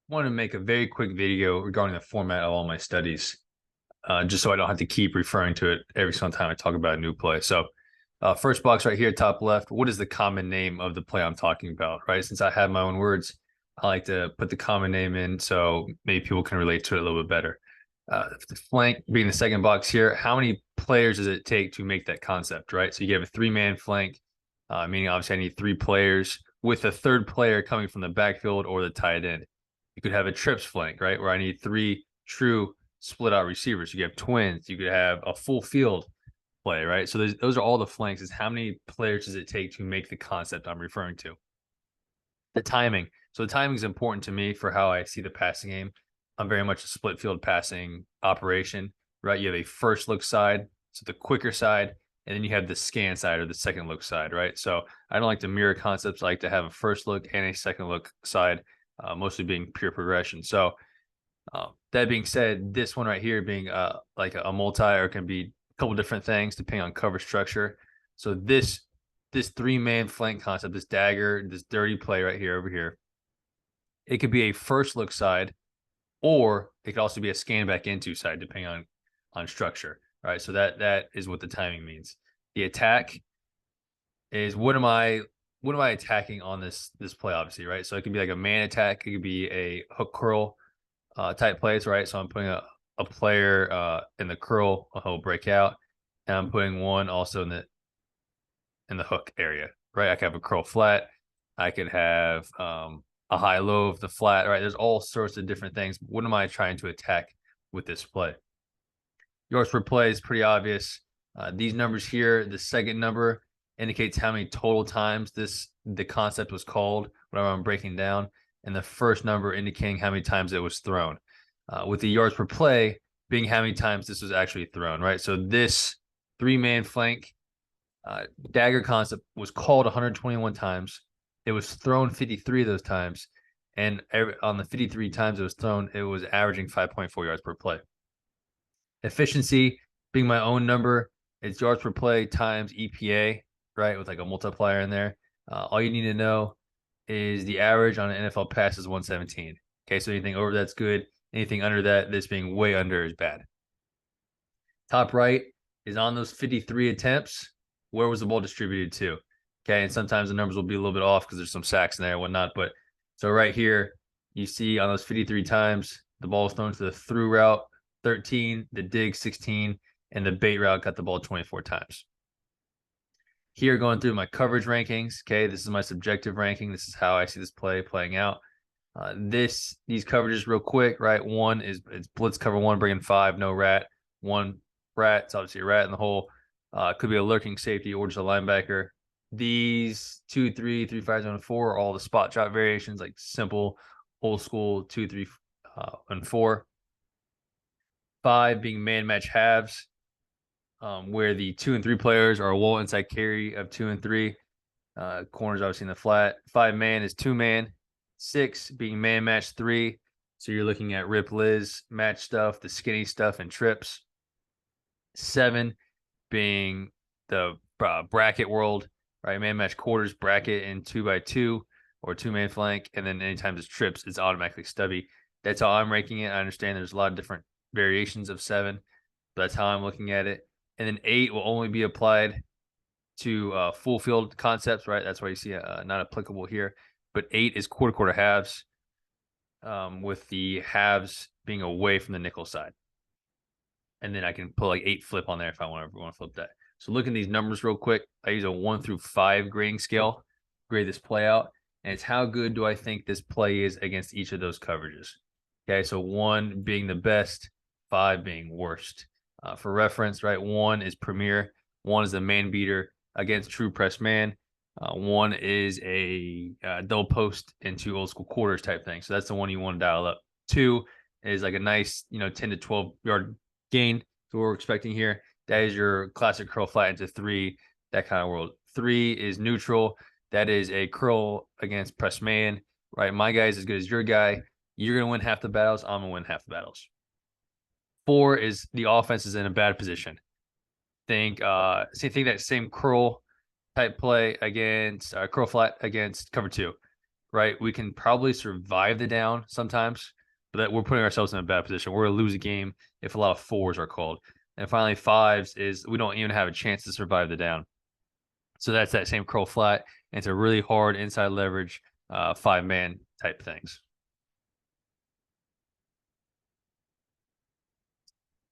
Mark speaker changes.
Speaker 1: Want to make a very quick video regarding the format of all my studies, just so I don't have to keep referring to it every single time I talk about a new play. So, first box right here, top left, what is the common name of the play I'm talking about, right? Since I have my own words, I like to put the common name in so maybe people can relate to it a little bit better. The flank being the second box here, how many players does it take to make that concept, right? So you have a three-man flank, meaning obviously I need three players with a third player coming from the backfield or the tight end. You could have a trips flank, right? Where I need three true split out receivers. You could have twins. You could have a full field play, right? So those are all the flanks. Is how many players does it take to make the concept I'm referring to? The timing. So the timing is important to me for how I see the passing game. I'm very much a split field passing operation, right? You have a first look side, so the quicker side, and then you have the scan side or the second look side, right? So I don't like to mirror concepts. I like to have a first look and a second look side, mostly being pure progression. So that being said, this one right here being like a multi or can be a couple different things depending on cover structure. So this three-man flank concept, this dagger, this dirty play right here over here, it could be a first look side, or it could also be a scan back into side depending on structure. All right, so that is what the timing means. The attack is what am I attacking on this play, obviously, right? So it could be like a man attack, it could be a hook curl type plays, right? So I'm putting a player in the curl, he'll break out, and I'm putting one also in the hook area, right? I could have a curl flat, I could have a high low of the flat, right? There's all sorts of different things. What am I trying to attack with this play? Yards per play is pretty obvious. These numbers here, the second number indicates how many total times the concept was called, whatever I'm breaking down, and the first number indicating how many times it was thrown. With the yards per play being how many times this was actually thrown, right? So this three-man flank dagger concept was called 121 times. It was thrown 53 of those times, and on the 53 times it was thrown, it was averaging 5.4 yards per play. Efficiency being my own number, it's yards per play times EPA, right? With like a multiplier in there. All you need to know is the average on an NFL pass is 117. Okay, so anything over that's good. Anything under that, this being way under is bad. Top right is on those 53 attempts. Where was the ball distributed to? Okay, and sometimes the numbers will be a little bit off because there's some sacks in there and whatnot. But so right here, you see on those 53 times, the ball was thrown to the through route 13, the dig 16, and the bait route got the ball 24 times. Here, going through my coverage rankings. Okay, this is my subjective ranking. This is how I see this play playing out. These coverages real quick, right? One is it's blitz cover one, bringing five, no rat. One rat, it's obviously a rat in the hole. Could be a lurking safety or just a linebacker. These 2, 3, 3, 5, 7, 4 are all the spot drop variations, like simple, old school 2, 3, and 4. 5 being man match halves, where the 2 and 3 players are a wall inside carry of 2 and 3. Corners obviously in the flat. 5 man is 2 man. 6 being man match 3. So you're looking at Rip Liz match stuff, the skinny stuff, and trips. 7 being the bracket world, right? Man match quarters, bracket, and 2x2 or 2-man flank. And then anytime it's trips, it's automatically stubby. That's how I'm ranking it. I understand there's a lot of different variations of 7, but that's how I'm looking at it. And then 8 will only be applied to full field concepts, right? That's why you see not applicable here. But 8 is quarter halves, with the halves being away from the nickel side. And then I can put like 8 flip on there if I want to flip that. So look at these numbers real quick. I use a 1 through 5 grading scale, grade this play out. And it's how good do I think this play is against each of those coverages. Okay, so 1 being the best, 5 being worst. For reference, right, 1 is premier, 1 is the man beater against true press man. 1 is a double post into old school quarters type thing. So that's the one you want to dial up. 2 is like a nice, 10 to 12 yard gain. So what we're expecting here. That is your classic curl flat into 3, that kind of world. 3 is neutral. That is a curl against press man, right? My guy is as good as your guy. You're going to win half the battles. I'm going to win half the battles. 4 is the offense is in a bad position. Think that same curl type play against curl flat against cover 2, right? We can probably survive the down sometimes, but that we're putting ourselves in a bad position. We're gonna lose a game if a lot of fours are called. And finally, fives is we don't even have a chance to survive the down. So that's that same curl flat. And it's a really hard inside leverage, 5-man type things.